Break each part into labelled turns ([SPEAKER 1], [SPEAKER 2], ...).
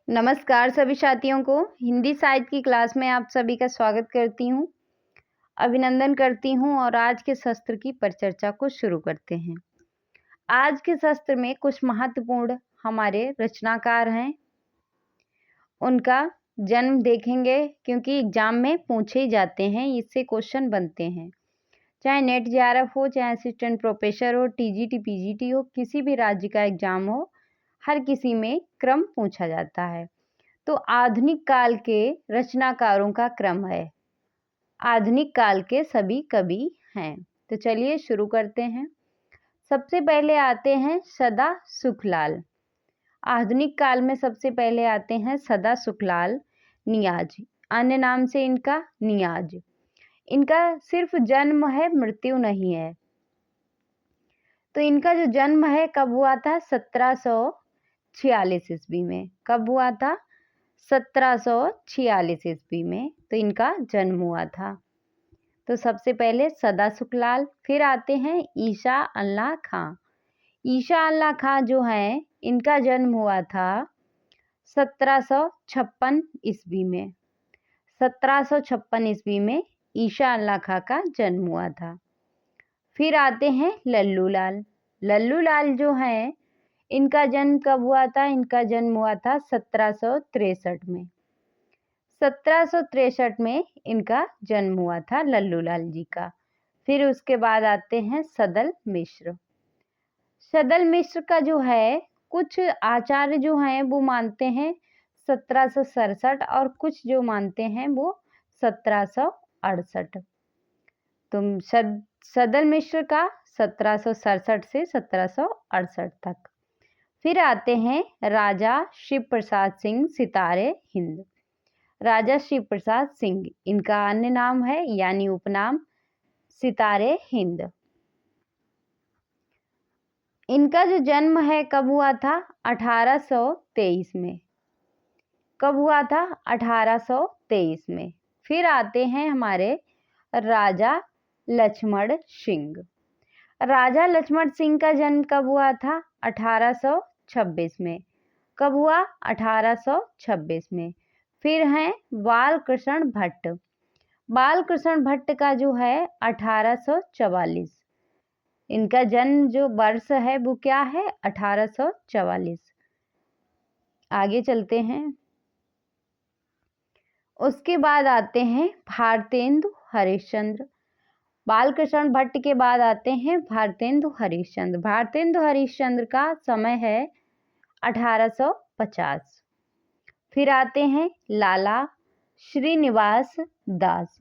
[SPEAKER 1] नमस्कार सभी साथियों को। हिंदी साहित्य की क्लास में आप सभी का स्वागत करती हूँ, अभिनंदन करती हूँ और आज के शस्त्र की परिचर्चा को शुरू करते हैं। आज के शस्त्र में कुछ महत्वपूर्ण हमारे रचनाकार हैं, उनका जन्म देखेंगे क्योंकि एग्जाम में पूछे ही जाते हैं, इससे क्वेश्चन बनते हैं। चाहे नेट जेआरएफ हो, चाहे असिस्टेंट प्रोफेसर हो, टीजीटी पीजीटी हो, किसी भी राज्य का एग्जाम हो, हर किसी में क्रम पूछा जाता है। तो आधुनिक काल के रचनाकारों का क्रम है। आधुनिक काल के सभी कवि हैं। तो चलिए शुरू करते हैं। सबसे पहले आते हैं सदा सुखलाल। आधुनिक काल में सबसे पहले आते हैं सदा सुखलाल नियाज, अन्य नाम से इनका नियाज। इनका सिर्फ जन्म है, मृत्यु नहीं है। तो इनका जो जन्म है कब हुआ था? 1746 ईस्वी में। कब हुआ था? 1746 ईस्वी में तो इनका जन्म हुआ था। तो सबसे पहले सदा सुखलाल। फिर आते हैं ईशा अल्लाह खां। ईशा अल्लाह खां जो हैं, इनका जन्म हुआ था 1756 ईस्वी में। 1756 ईस्वी में ईशा अल्लाह खां का जन्म हुआ था। फिर आते हैं लल्लू लाल। लल्लू लाल जो हैं, इनका जन्म कब हुआ था? इनका जन्म हुआ था 1763 में। 1763 में इनका जन्म हुआ था लल्लू लाल जी का। फिर उसके बाद आते हैं सदल मिश्र। सदल मिश्र का जो है, कुछ आचार्य जो हैं वो मानते हैं 1767 और कुछ जो मानते हैं वो 1768। तो सदल मिश्र का 1767 से 1768 तक। फिर आते हैं राजा शिव प्रसाद सिंह सितारे हिंद। राजा शिव प्रसाद सिंह, इनका अन्य नाम है यानी उपनाम सितारे हिंद। इनका जो जन्म है कब हुआ था? 1823 में। कब हुआ था? 1823 में। फिर आते हैं हमारे राजा लक्ष्मण सिंह। राजा लक्ष्मण सिंह का जन्म कब हुआ था? 1826 में। कब हुआ? 1826 में। फिर हैं बालकृष्ण भट्ट। बालकृष्ण भट्ट का जो है 1844। इनका जन्म जो वर्ष है वो क्या है? 1844। आगे चलते हैं। उसके बाद आते हैं भारतेंदु हरिश्चंद्र। बालकृष्ण भट्ट के बाद आते हैं भारतेंदु हरिश्चंद्र। भारतेंदु हरिश्चंद्र का समय है 1850। फिर आते हैं लाला श्रीनिवास दास।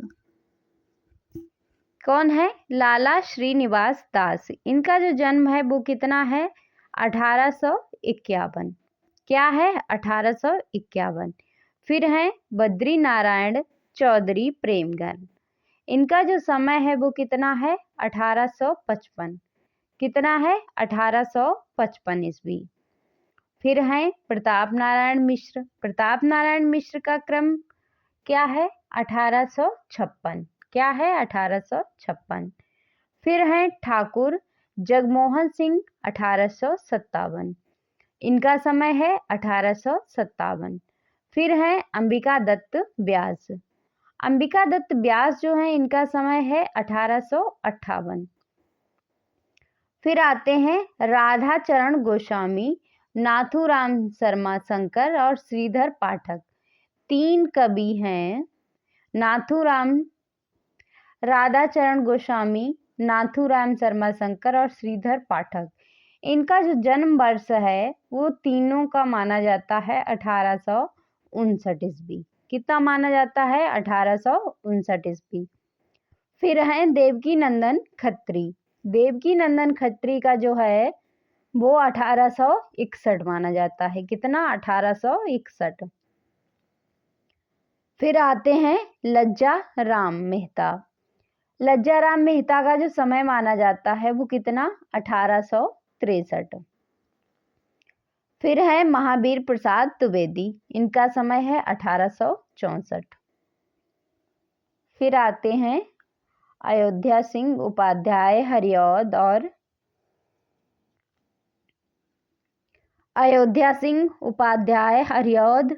[SPEAKER 1] कौन है? लाला श्रीनिवास दास। इनका जो जन्म है वो कितना है? 1851। क्या है? 1851। फिर है बद्री नारायण चौधरी प्रेमगन। इनका जो समय है वो कितना है? 1855। कितना है? 1855 ईस्वी। फिर है प्रताप नारायण मिश्र। प्रताप नारायण मिश्र का क्रम क्या है? 1856। क्या है? 1856। फिर है ठाकुर जगमोहन सिंह 1857। इनका समय है 1857। फिर है अंबिका दत्त व्यास। अंबिका दत्त व्यास जो है, इनका समय है 1858। फिर आते हैं राधा चरण गोस्वामी, नाथूराम शर्मा शंकर और श्रीधर पाठक। तीन कवि हैं, नाथूराम, राधा चरण गोस्वामी, नाथूराम शर्मा शंकर और श्रीधर पाठक। इनका जो जन्म वर्ष है वो तीनों का माना जाता है 1859 ईस्वी। कितना माना जाता है? 1859 ईस्वी। फिर है देवकी नंदन खत्री। देवकी नंदन खत्री का जो है वो 1861 माना जाता है। कितना? 1861। फिर आते हैं लज्जा राम मेहता। लज्जा राम मेहता का जो समय माना जाता है वो कितना? 1863। फिर है महावीर प्रसाद द्विवेदी। इनका समय है 1864। फिर आते हैं अयोध्या सिंह उपाध्याय हरिऔध और अयोध्या सिंह उपाध्याय हरिऔध,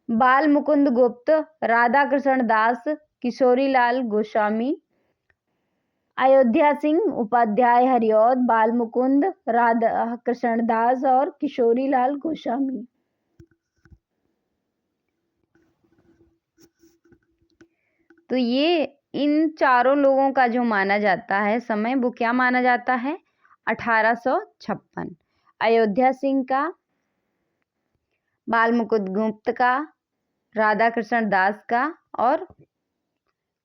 [SPEAKER 1] बाल मुकुंद गुप्त, राधा कृष्ण दास, किशोरीलाल गोस्वामी। अयोध्या सिंह उपाध्याय हरिऔध, बाल मुकुंद, राधा कृष्ण दास और किशोरीलाल गोस्वामी। तो ये इन चारों लोगों का जो माना जाता है समय, वो क्या माना जाता है? 1856। अयोध्या सिंह का, बाल मुकुंद गुप्त का, राधा कृष्ण दास का और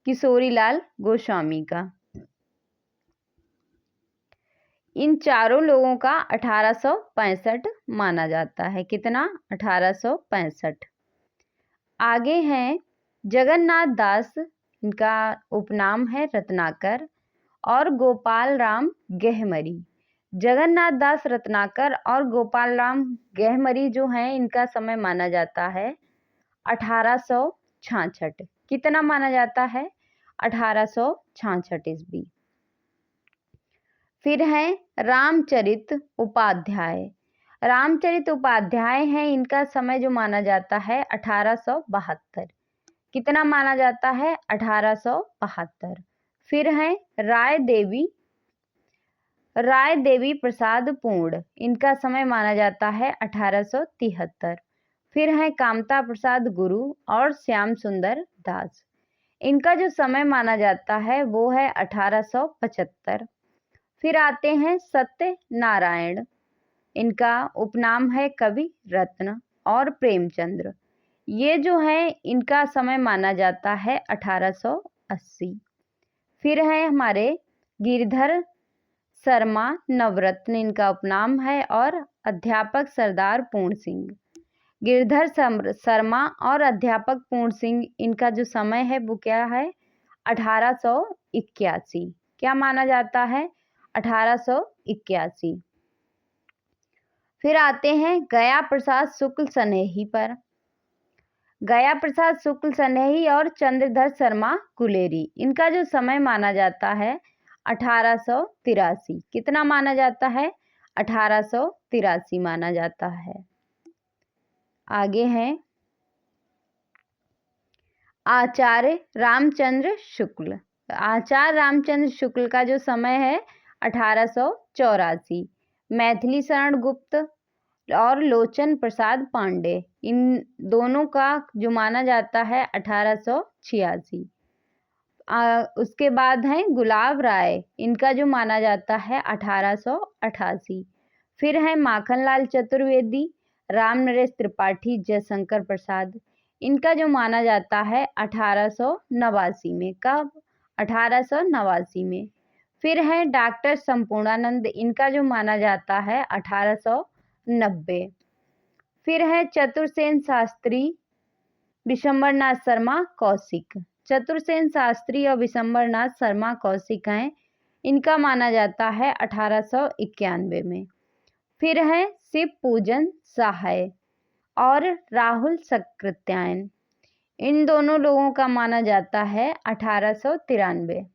[SPEAKER 1] किशोरीलाल गोस्वामी का। इन चारों लोगों का 1865 माना जाता है। कितना? 1865। आगे हैं जगन्नाथ दास, इनका उपनाम है रत्नाकर, और गोपाल राम गहमरी। जगन्नाथ दास रत्नाकर और गोपाल राम गहमरी जो हैं, इनका समय माना जाता है 1866। कितना माना जाता है? 1866 ईस्वी। फिर है रामचरित उपाध्याय। रामचरित उपाध्याय हैं, इनका समय जो माना जाता है 1872। कितना माना जाता है? 1872। फिर है राय देवी प्रसाद पूर्ण, इनका समय माना जाता है 1873। फिर है कामता प्रसाद गुरु और श्याम सुंदर दास, इनका जो समय माना जाता है वो है 1875। फिर आते हैं सत्य नारायण, इनका उपनाम है कवि रत्न और प्रेमचंद्र। ये जो है इनका समय माना जाता है 1880। फिर है हमारे गिरधर शर्मा नवरत्न, इनका उपनाम है, और अध्यापक सरदार पूर्ण सिंह। गिरधर शर्मा और अध्यापक पूर्ण सिंह, इनका जो समय है वो क्या है? 1881। क्या माना जाता है? 1881। फिर आते हैं गया प्रसाद शुक्ल सनेही पर। गया प्रसाद शुक्ल सनेही और चंद्रधर शर्मा गुलेरी, इनका जो समय माना जाता है 1883। कितना माना जाता है? 1883 माना जाता है। आगे हैं आचार्य रामचंद्र शुक्ल। आचार्य रामचंद्र शुक्ल का जो समय है 1884। मैथिली शरण गुप्त और लोचन प्रसाद पांडे, इन दोनों का जो माना जाता है 1886। उसके बाद हैं गुलाब राय, इनका जो माना जाता है 1888। फिर है माखनलाल चतुर्वेदी, राम नरेश त्रिपाठी, जयशंकर प्रसाद, इनका जो माना जाता है 1889 में। कब? 1889 में। फिर है डॉक्टर संपूर्णानंद, इनका जो माना जाता है 1890। फिर है चतुर्सेन शास्त्री, विशंबरनाथ शर्मा कौशिक। चतुर्सेन शास्त्री और विशंबरनाथ शर्मा कौशिक हैं, इनका माना जाता है 1891 में। फिर है शिव पूजन सहाय और राहुल सकृत्यायन, इन दोनों लोगों का माना जाता है 1893।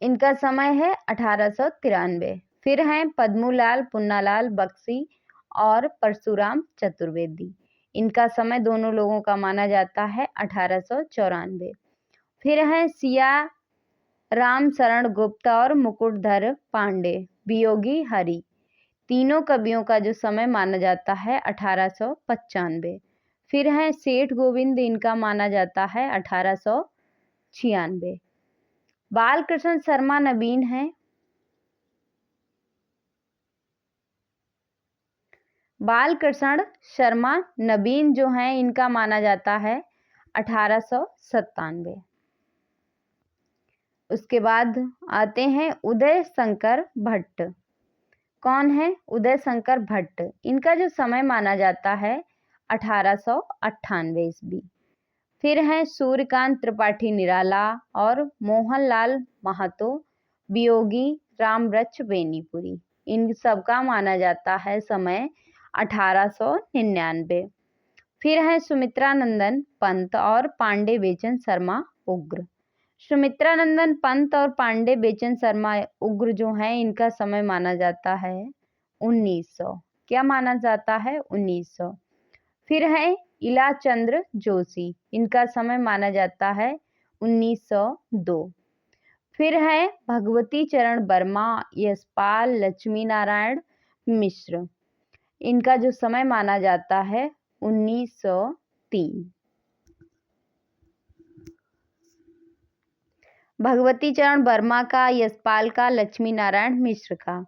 [SPEAKER 1] इनका समय है 1893। फिर हैं पद्मूलाल पुन्नालाल बख्शी और परशुराम चतुर्वेदी, इनका समय दोनों लोगों का माना जाता है 1894। फिर हैं सिया राम शरण गुप्त और मुकुटधर पांडे, वियोगी हरि, तीनों कवियों का जो समय माना जाता है 1895। फिर हैं सेठ गोविंद, इनका माना जाता है 1896। बालकृष्ण शर्मा नवीन हैं। बालकृष्ण शर्मा नवीन जो हैं, इनका माना जाता है 1897। उसके बाद आते हैं उदय शंकर भट्ट। कौन है? उदय शंकर भट्ट, इनका जो समय माना जाता है 1898 ईस्वी। फिर हैं सूर्यकांत त्रिपाठी निराला और मोहनलाल महतो, वियोगी रामवृक्ष बेनीपुरी, इन सबका माना जाता है समय 1899। फिर हैं सुमित्रा नंदन पंत और पांडे बेचन शर्मा उग्र। सुमित्रा नंदन पंत और पांडे बेचन शर्मा उग्र जो हैं, इनका समय माना जाता है 1900। क्या माना जाता है? 1900। फिर है इला चंद्र जोशी, इनका समय माना जाता है 1902। फिर है भगवती चरण वर्मा, यशपाल, लक्ष्मी नारायण मिश्र, इनका जो समय माना जाता है 1903। भगवती चरण वर्मा का, यशपाल का, लक्ष्मी नारायण मिश्र का,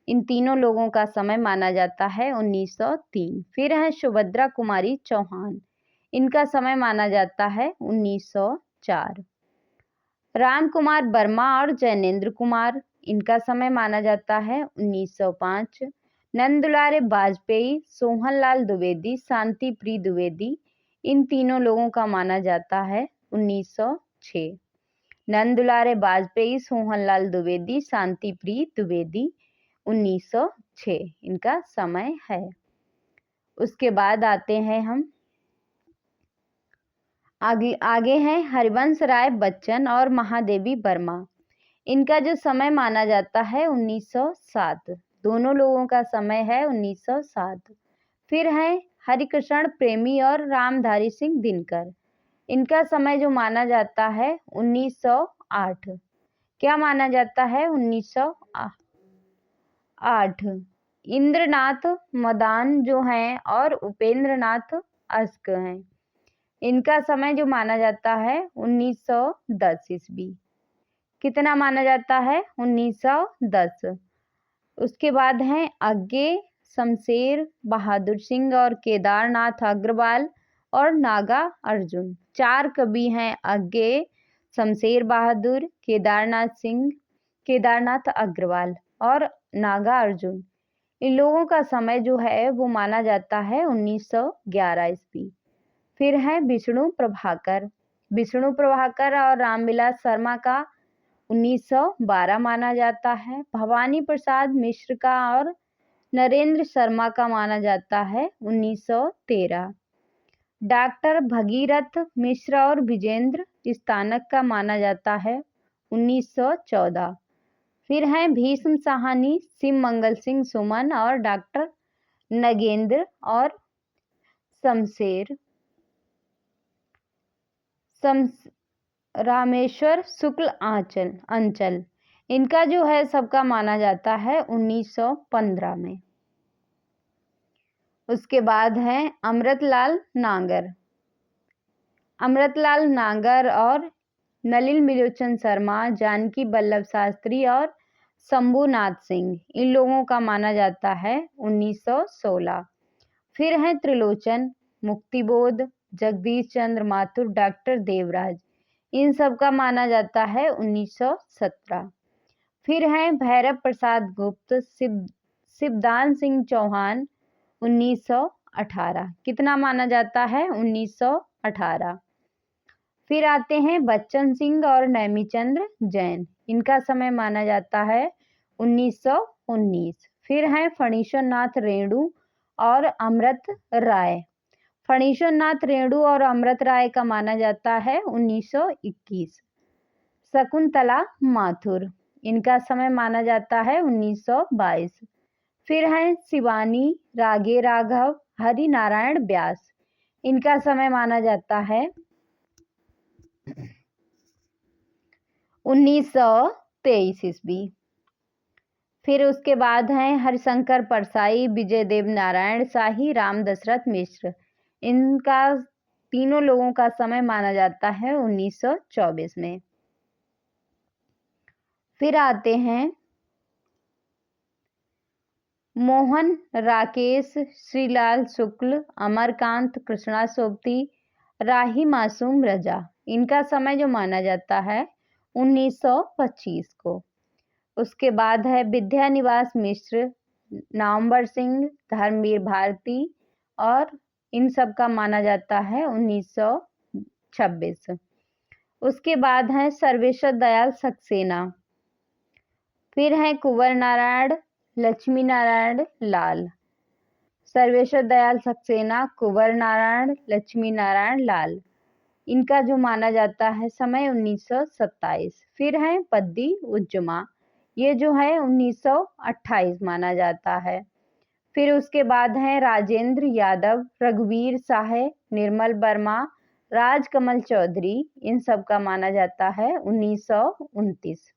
[SPEAKER 1] इन तीनों लोगों का समय माना जाता है 1903। फिर है सुभद्रा कुमारी चौहान, इनका समय माना जाता है 1904। राम कुमार वर्मा और जैनेन्द्र कुमार, इनका समय माना जाता है 1905। नंदुलारे वाजपेयी, सोहनलाल द्विवेदी, शांति प्रिय द्विवेदी, इन तीनों लोगों का माना जाता है 1906। नंदुलारे वाजपेयी, सोहनलाल द्विवेदी, शांति प्रिय द्विवेदी, 1906 इनका समय है। उसके बाद आते हैं हम आगे हैं हरिवंश राय बच्चन और महादेवी वर्मा, इनका जो समय माना जाता है 1907। दोनों लोगों का समय है 1907। फिर है हरिकृष्ण प्रेमी और रामधारी सिंह दिनकर, इनका समय जो माना जाता है 1908। क्या माना जाता है? 1908। इंद्रनाथ मदान जो हैं और उपेंद्रनाथ अस्क हैं, इनका समय जो माना जाता है 1910 ईस्वी। कितना माना जाता है? 1910। उसके बाद हैं आगे शमशेर बहादुर सिंह और केदारनाथ अग्रवाल और नागा अर्जुन। 4 कवि हैं आगे शमशेर बहादुर, केदारनाथ सिंह, केदारनाथ अग्रवाल और नागा अर्जुन। इन लोगों का समय जो है वो माना जाता है 1911 ईस्वी। फिर है विष्णु प्रभाकर। विष्णु प्रभाकर और रामविलास शर्मा का 1912 माना जाता है। भवानी प्रसाद मिश्र का और नरेंद्र शर्मा का माना जाता है 1913। डॉक्टर भगीरथ मिश्र और विजेंद्र स्थानक का माना जाता है 1914। फिर हैं भीष्म साहनी, शिव मंगल सिंह सुमन और डॉक्टर नगेंद्र और शमशेर रामेश्वर शुक्ल अंचल, इनका जो है सबका माना जाता है 1915 में। उसके बाद है अमृतलाल नागर। अमृतलाल नागर और नलिन बिलोचन शर्मा, जानकी बल्लभ शास्त्री और शंभुनाथ सिंह, इन लोगों का माना जाता है 1916। फिर हैं त्रिलोचन, मुक्तिबोध, जगदीश चंद्र माथुर, डॉक्टर देवराज, इन सब का माना जाता है 1917। फिर हैं भैरव प्रसाद गुप्त, शिवदान सिंह चौहान, 1918। कितना माना जाता है? 1918। फिर आते हैं बच्चन सिंह और नैमीचंद्र जैन, इनका समय माना जाता है 1919। फिर हैं फणीश्वर नाथ रेणु और अमृत राय। फणीश्वर नाथ रेणु और अमृत राय का माना जाता है 1921। शकुंतला माथुर, इनका समय माना जाता है 1922। फिर हैं शिवानी रागे राघव, हरि नारायण व्यास, इनका समय माना जाता है 1923 ईस्वी। फिर उसके बाद हैं हरिशंकर परसाई, विजय देव नारायण शाही, राम दशरथ मिश्र, इनका तीनों लोगों का समय माना जाता है 1924 में। फिर आते हैं मोहन राकेश, श्रीलाल शुक्ल, अमरकांत, कृष्णा सोबती, राही मासूम रजा, इनका समय जो माना जाता है 1925 को। उसके बाद है विद्यानिवास मिश्र, नामवर सिंह, धर्मवीर भारती और इन सब का माना जाता है 1926। उसके बाद है सर्वेश्वर दयाल सक्सेना। फिर है कुंवर नारायण, लक्ष्मी नारायण लाल। सर्वेश्वर दयाल सक्सेना, कुंवर नारायण, लक्ष्मी नारायण लाल। इनका जो माना जाता है समय 1927। फिर है पद्दी उज्जमा, ये जो है 1928 माना जाता है। फिर उसके बाद है राजेंद्र यादव, रघुवीर साहे, निर्मल वर्मा, राजकमल चौधरी, इन सब का माना जाता है 1929।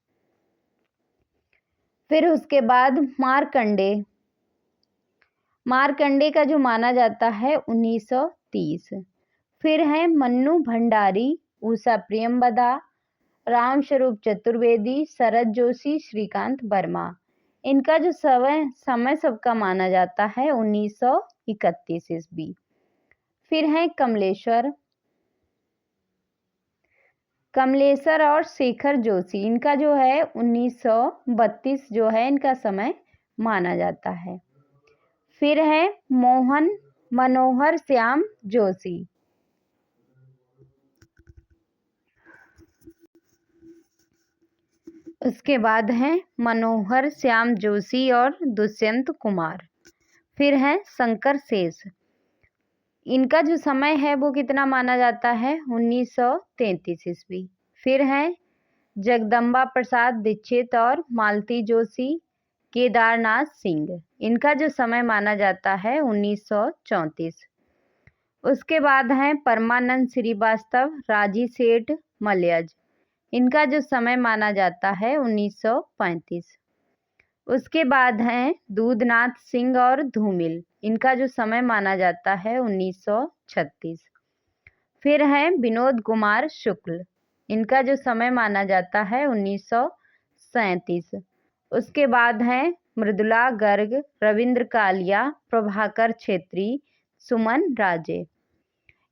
[SPEAKER 1] फिर उसके बाद मार्कंडे, मार्कंडे का जो माना जाता है 1930। फिर है मन्नू भंडारी, उषा प्रियंवदा, रामस्वरूप चतुर्वेदी, शरद जोशी, श्रीकांत वर्मा, इनका जो समय सबका माना जाता है 1931 ईस्वी। फिर है कमलेश्वर और शेखर जोशी, इनका जो है 1932 जो है इनका समय माना जाता है। फिर है मनोहर श्याम जोशी, उसके बाद है मनोहर श्याम जोशी और दुष्यंत कुमार। फिर है शंकर शेष, इनका जो समय है वो कितना माना जाता है 1933 ईस्वी। फिर है जगदम्बा प्रसाद दीक्षित और मालती जोशी, केदारनाथ सिंह, इनका जो समय माना जाता है 1934। उसके बाद है परमानंद श्रीवास्तव, राजी सेठ मलयज, इनका जो समय माना जाता है 1935। उसके बाद हैं दूधनाथ सिंह और धूमिल, इनका जो समय माना जाता है 1936। फिर हैं विनोद कुमार शुक्ल, इनका जो समय माना जाता है 1937। उसके बाद हैं मृदुला गर्ग, रविंद्र कालिया, प्रभाकर छेत्री, सुमन राजे,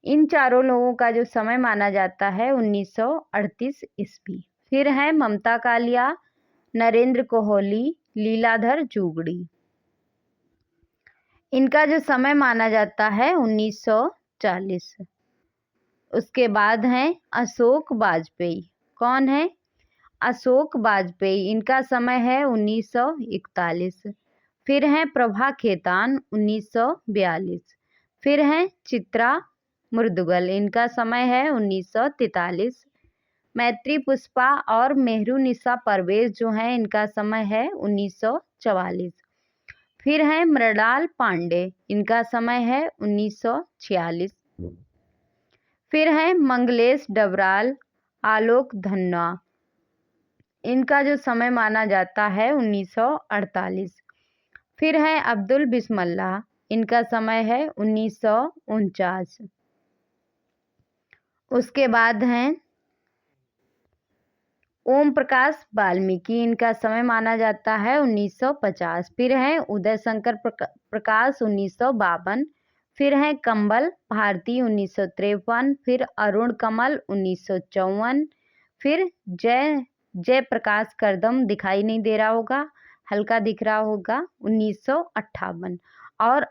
[SPEAKER 1] इन चारों लोगों का जो समय माना जाता है 1938 ईस्वी। फिर है ममता कालिया, नरेंद्र कोहली, लीलाधर जुगड़ी, इनका जो समय माना जाता है 1940। उसके बाद हैं अशोक वाजपेयी, कौन है अशोक वाजपेयी, इनका समय है 1941। फिर हैं प्रभा खेतान 1942। फिर हैं चित्रा मुर्दुगल, इनका समय है 1943। मैत्री पुष्पा और मेहरुनिसा परवेज जो हैं इनका समय है 1944। फिर हैं मृणाल पांडे, इनका समय है 1946। फिर हैं मंगलेश डबराल, आलोक धन्ना, इनका जो समय माना जाता है 1948। फिर हैं अब्दुल बिस्मिल्लाह, इनका समय है 1949। उसके बाद हैं ओम प्रकाश वाल्मीकि, इनका समय माना जाता है 1950। फिर हैं उदय शंकर प्रकाश 1952। फिर हैं कंबल भारती 1953। फिर अरुण कमल 1954। फिर जय प्रकाश करदम, दिखाई नहीं दे रहा होगा, हल्का दिख रहा होगा, 1958। और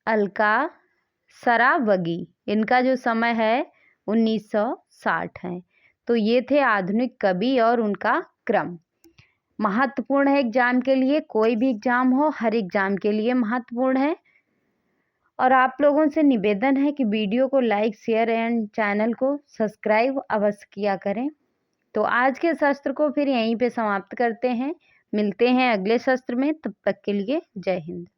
[SPEAKER 1] अलका सरावगी, इनका जो समय है 1960 है। तो ये थे आधुनिक कवि और उनका क्रम। महत्वपूर्ण है एग्जाम के लिए, कोई भी एग्जाम हो हर एग्जाम के लिए महत्वपूर्ण है। और आप लोगों से निवेदन है कि वीडियो को लाइक शेयर एंड चैनल को सब्सक्राइब अवश्य किया करें। तो आज के शस्त्र को फिर यहीं पे समाप्त करते हैं, मिलते हैं अगले शस्त्र में, तब तक के लिए जय हिंद।